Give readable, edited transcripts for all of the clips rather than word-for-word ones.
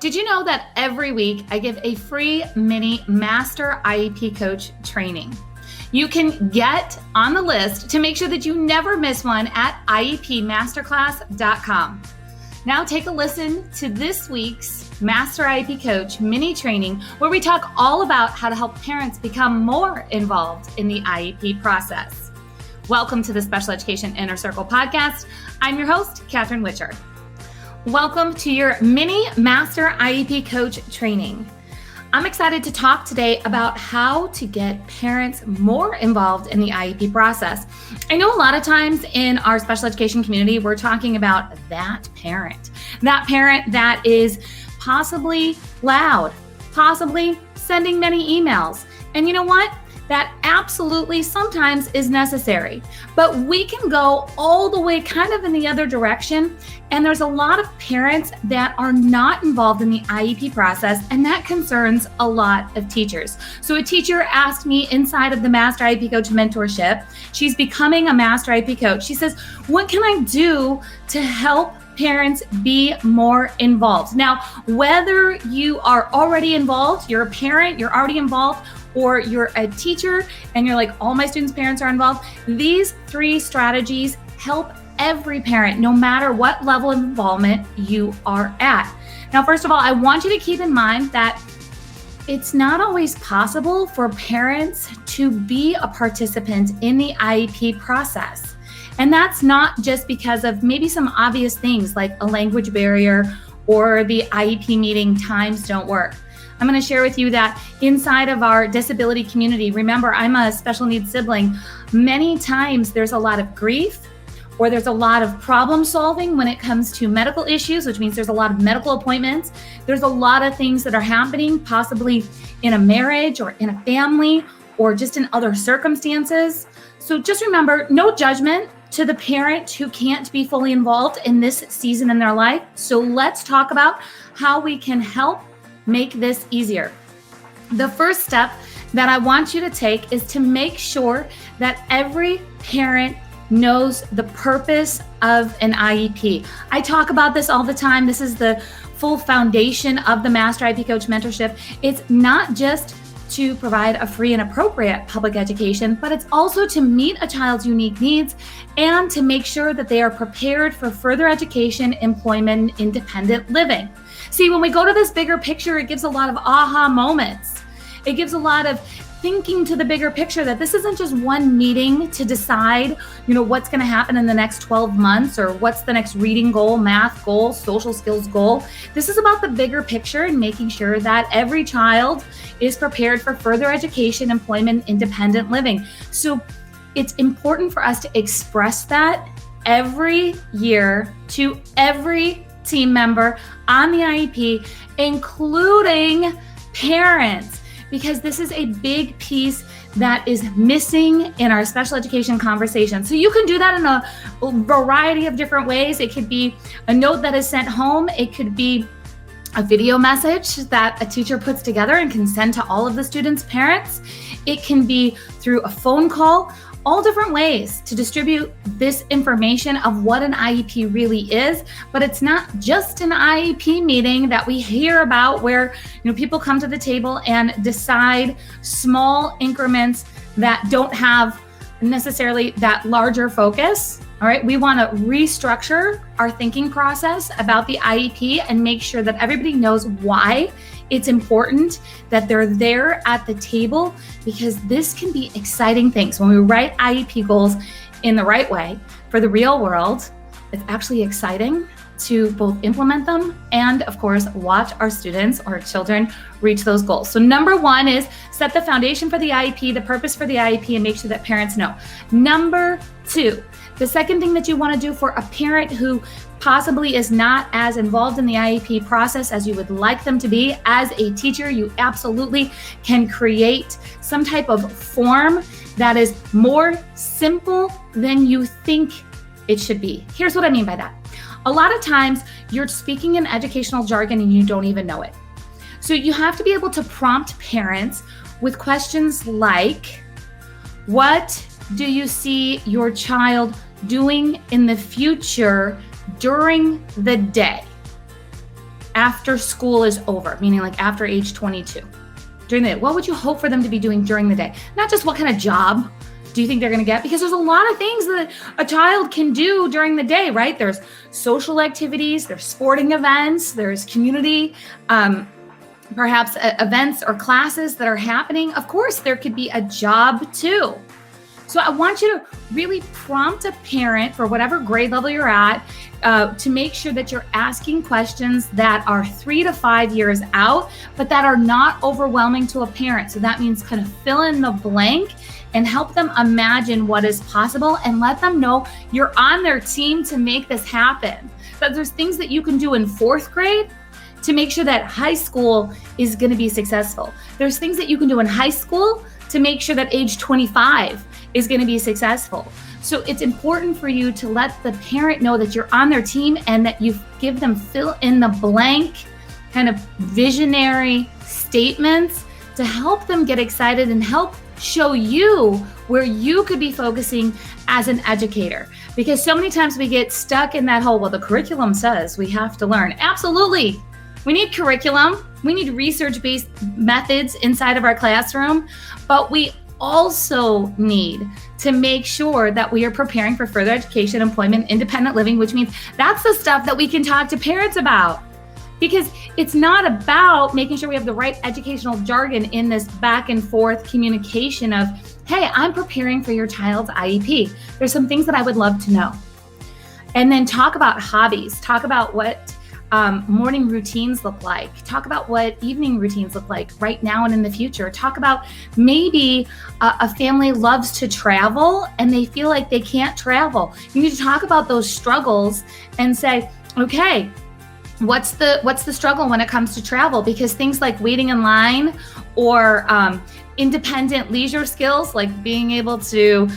Did you know that every week I give a free mini Master IEP Coach training? You can get on the list to make sure that you never miss one at iepmasterclass.com. Now take a listen to this week's Master IEP Coach mini training, where we talk all about how to help parents become more involved in the IEP process. Welcome to the Special Education Inner Circle podcast. I'm your host, Katherine Witcher. Welcome to your mini Master IEP Coach training. I'm excited to talk today about how to get parents more involved in the IEP process. I know a lot of times in our special education community, we're talking about that parent that is possibly loud, possibly sending many emails. And you know what? That absolutely sometimes is necessary, but we can go all the way kind of in the other direction. And there's a lot of parents that are not involved in the IEP process, and that concerns a lot of teachers. So a teacher asked me inside of the Master IEP Coach mentorship, she's becoming a Master IEP Coach. She says, what can I do to help parents be more involved? Now, whether you are already involved, you're a parent, you're already involved, or you're a teacher and you're like, all my students' parents are involved, these three strategies help every parent, no matter what level of involvement you are at. Now, first of all, I want you to keep in mind that it's not always possible for parents to be a participant in the IEP process. And that's not just because of maybe some obvious things like a language barrier or the IEP meeting times don't work. I'm going to share with you that inside of our disability community, remember, I'm a special needs sibling. Many times there's a lot of grief or there's a lot of problem solving when it comes to medical issues, which means there's a lot of medical appointments. There's a lot of things that are happening possibly in a marriage or in a family or just in other circumstances. So just remember, no judgment to the parent who can't be fully involved in this season in their life. So let's talk about how we can help make this easier. The first step that I want you to take is to make sure that every parent knows the purpose of an IEP. I talk about this all the time. This is the full foundation of the Master IEP Coach mentorship. It's not just to provide a free and appropriate public education, but it's also to meet a child's unique needs and to make sure that they are prepared for further education, employment, and independent living. See, when we go to this bigger picture, it gives a lot of aha moments. It gives a lot of thinking to the bigger picture that this isn't just one meeting to decide, what's going to happen in the next 12 months or what's the next reading goal, math goal, social skills goal. This is about the bigger picture and making sure that every child is prepared for further education, employment, independent living. So it's important for us to express that every year to every team member on the IEP, including parents, because this is a big piece that is missing in our special education conversation. So you can do that in a variety of different ways. It could be a note that is sent home. It could be a video message that a teacher puts together and can send to all of the students' parents. It can be through a phone call. All different ways to distribute this information of what an IEP really is, but it's not just an IEP meeting that we hear about where people come to the table and decide small increments that don't have necessarily that larger focus. All right, we want to restructure our thinking process about the IEP and make sure that everybody knows why it's important that they're there at the table, because this can be exciting things. When we write IEP goals in the right way for the real world, it's actually exciting to both implement them and, of course, watch our students or children reach those goals. So number one is set the foundation for the IEP, the purpose for the IEP, and make sure that parents know. Number two, the second thing that you want to do for a parent who possibly is not as involved in the IEP process as you would like them to be, as a teacher, you absolutely can create some type of form that is more simple than you think it should be. Here's what I mean by that. A lot of times you're speaking in educational jargon and you don't even know it. So you have to be able to prompt parents with questions like, what do you see your child doing in the future during the day? after school is over, meaning like after age 22? During the day, what would you hope for them to be doing during the day? Not just what kind of job do you think they're going to get? Because there's a lot of things that a child can do during the day, right? There's social activities, there's sporting events, there's community, perhaps events or classes that are happening. Of course, there could be a job too. So I want you to really prompt a parent for whatever grade level you're at to make sure that you're asking questions that are 3 to 5 years out, but that are not overwhelming to a parent. So that means kind of fill in the blank and help them imagine what is possible and let them know you're on their team to make this happen. That there's things that you can do in 4th grade to make sure that high school is going to be successful. There's things that you can do in high school to make sure that age 25 is going to be successful. So it's important for you to let the parent know that you're on their team and that you give them fill in the blank kind of visionary statements to help them get excited and help show you where you could be focusing as an educator. Because so many times we get stuck in that whole, well, the curriculum says we have to learn. Absolutely. We need curriculum. We need research-based methods inside of our classroom, but we also need to make sure that we are preparing for further education, employment, independent living, which means that's the stuff that we can talk to parents about. Because it's not about making sure we have the right educational jargon in this back and forth communication of, hey, I'm preparing for your child's IEP. There's some things that I would love to know. And then talk about hobbies, talk about what morning routines look like, talk about what evening routines look like right now and in the future. Talk about maybe a family loves to travel and they feel like they can't travel. You need to talk about those struggles and say, okay, what's the struggle when it comes to travel? Because things like waiting in line or independent leisure skills, like being able to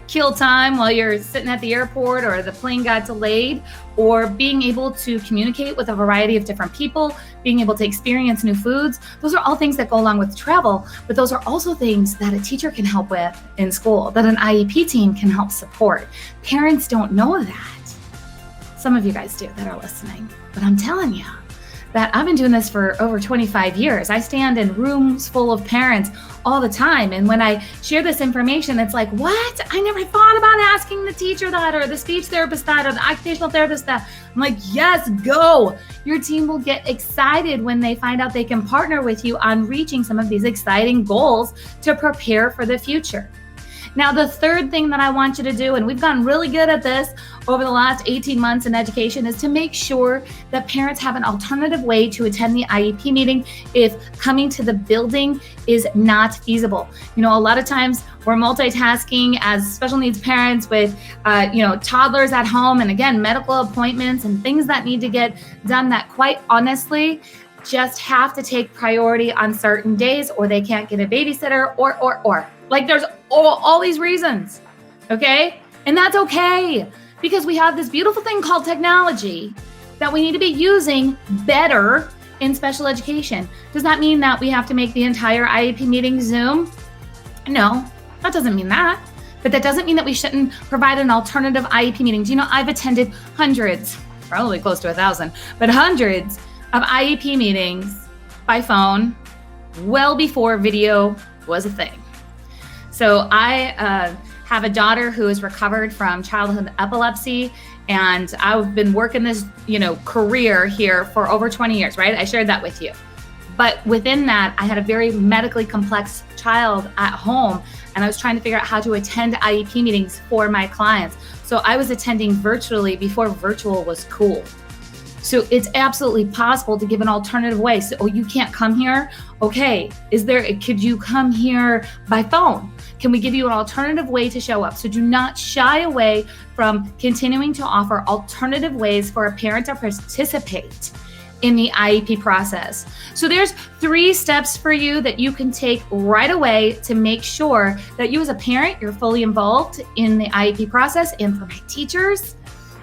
kill time while you're sitting at the airport or the plane got delayed, or being able to communicate with a variety of different people, being able to experience new foods. Those are all things that go along with travel, but those are also things that a teacher can help with in school, that an IEP team can help support. Parents don't know that. Some of you guys do that are listening, but I'm telling you that I've been doing this for over 25 years. I stand in rooms full of parents all the time. And when I share this information, it's like, what? I never thought about asking the teacher that, or the speech therapist that, or the occupational therapist that. I'm like, yes, go. Your team will get excited when they find out they can partner with you on reaching some of these exciting goals to prepare for the future. Now, the third thing that I want you to do, and we've gotten really good at this over the last 18 months in education, is to make sure that parents have an alternative way to attend the IEP meeting if coming to the building is not feasible. You know, a lot of times we're multitasking as special needs parents with, toddlers at home, and again, medical appointments and things that need to get done that quite honestly just have to take priority on certain days, or they can't get a babysitter, or. Like there's all these reasons, okay? And that's okay, because we have this beautiful thing called technology that we need to be using better in special education. Does that mean that we have to make the entire IEP meeting Zoom? No, that doesn't mean that. But that doesn't mean that we shouldn't provide an alternative IEP meeting. Do you know, I've attended hundreds, probably close to 1,000, but hundreds of IEP meetings by phone well before video was a thing. So I have a daughter who is recovered from childhood epilepsy, and I've been working this, career here for over 20 years, right? I shared that with you. But within that, I had a very medically complex child at home, and I was trying to figure out how to attend IEP meetings for my clients. So I was attending virtually before virtual was cool. So it's absolutely possible to give an alternative way. So, you can't come here? Okay, could you come here by phone? Can we give you an alternative way to show up? So do not shy away from continuing to offer alternative ways for a parent to participate in the IEP process. So there's 3 steps for you that you can take right away to make sure that you as a parent, you're fully involved in the IEP process. And for my teachers,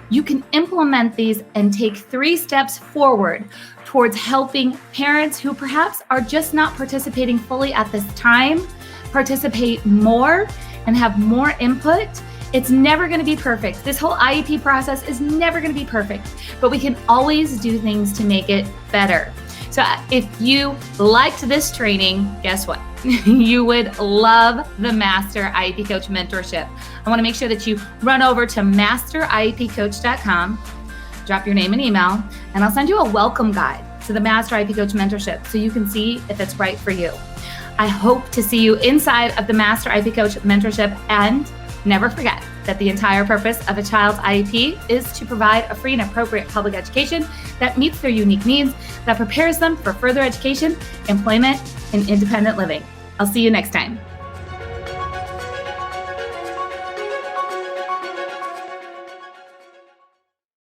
you can implement these and take 3 steps forward towards helping parents who perhaps are just not participating fully at this time participate more and have more input It's never going to be perfect. This whole IEP process is never going to be perfect, but we can always do things to make it better. So if you liked this training, guess what? You would love the Master IEP Coach Mentorship. I want to make sure that you run over to masteriepcoach.com, drop your name and email, and I'll send you a welcome guide to the Master IEP Coach Mentorship so you can see if it's right for you. I hope to see you inside of the Master IEP Coach Mentorship, and never forget that the entire purpose of a child's IEP is to provide a free and appropriate public education that meets their unique needs, that prepares them for further education, employment, and independent living. I'll see you next time.